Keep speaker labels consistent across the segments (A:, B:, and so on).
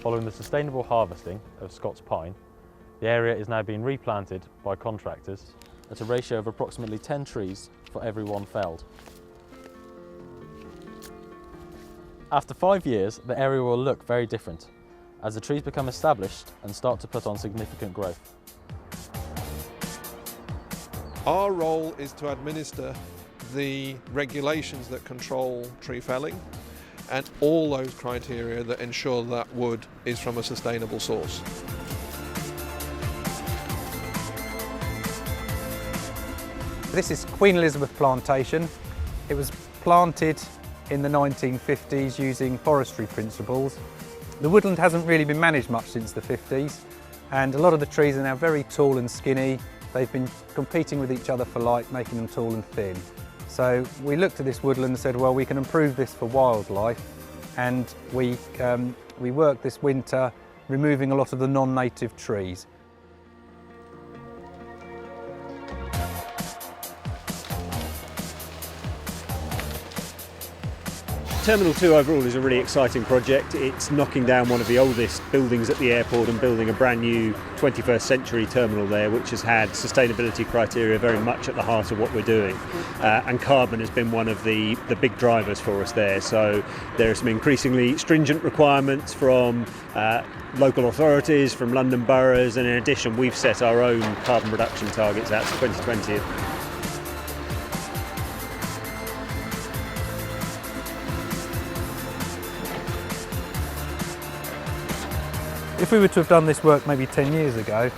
A: Following the sustainable harvesting of Scots pine, the area is now being replanted by contractors at a ratio of approximately 10 trees for every one felled. After 5 years, the area will look very different as the trees become established and start to put on significant growth.
B: Our role is to administer the regulations that control tree felling and all those criteria that ensure that wood is from a sustainable source.
C: This is Queen Elizabeth plantation. It was planted in the 1950s using forestry principles. The woodland hasn't really been managed much since the 50s, and a lot of the trees are now very tall and skinny. They've been competing with each other for light, making them tall and thin. So we looked at this woodland and said, well, we can improve this for wildlife, and we worked this winter removing a lot of the non-native trees.
D: Terminal 2 overall is a really exciting project. It's knocking down one of the oldest buildings at the airport and building a brand new 21st century terminal there, which has had sustainability criteria very much at the heart of what we're doing. And carbon has been one of the big drivers for us there. So there are some increasingly stringent requirements from local authorities, from London boroughs, and in addition we've set our own carbon reduction targets out to 2020.
C: If we were to have done this work maybe 10 years ago,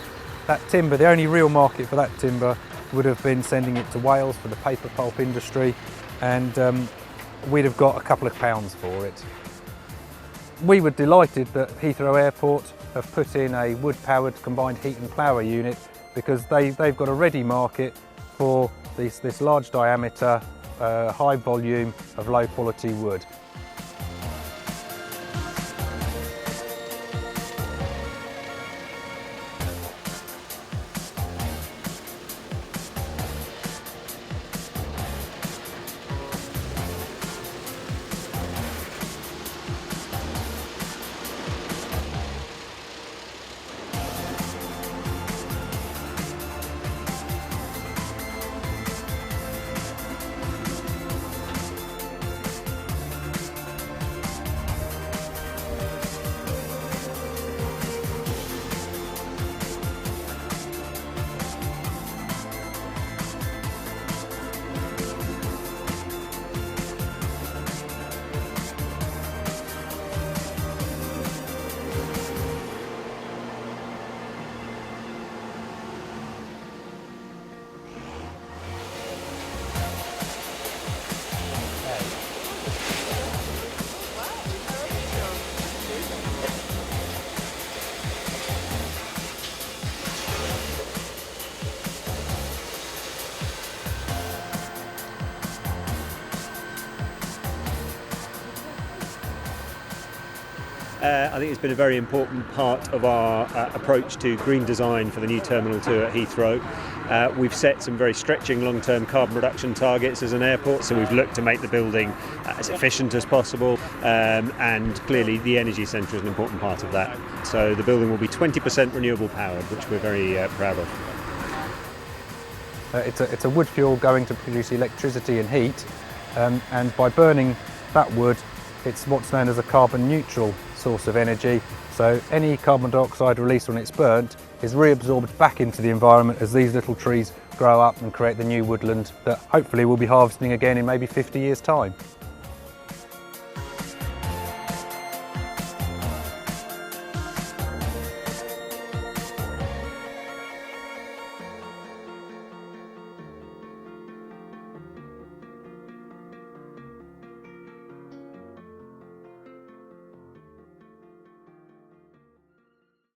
C: that timber, the only real market for that timber would have been sending it to Wales for the paper pulp industry, and we'd have got a couple of pounds for it. We were delighted that Heathrow Airport have put in a wood-powered combined heat and power unit, because they've got a ready market for this large diameter, high volume of low quality wood.
D: I think it's been a very important part of our approach to green design for the new Terminal 2 at Heathrow. We've set some very stretching long-term carbon reduction targets as an airport, so we've looked to make the building as efficient as possible, and clearly the energy centre is an important part of that. So the building will be 20% renewable powered, which we're very proud of.
C: It's a wood fuel going to produce electricity and heat, and by burning that wood, it's what's known as a carbon neutral source of energy. So any carbon dioxide released when it's burnt is reabsorbed back into the environment as these little trees grow up and create the new woodland that hopefully we'll be harvesting again in maybe 50 years' time.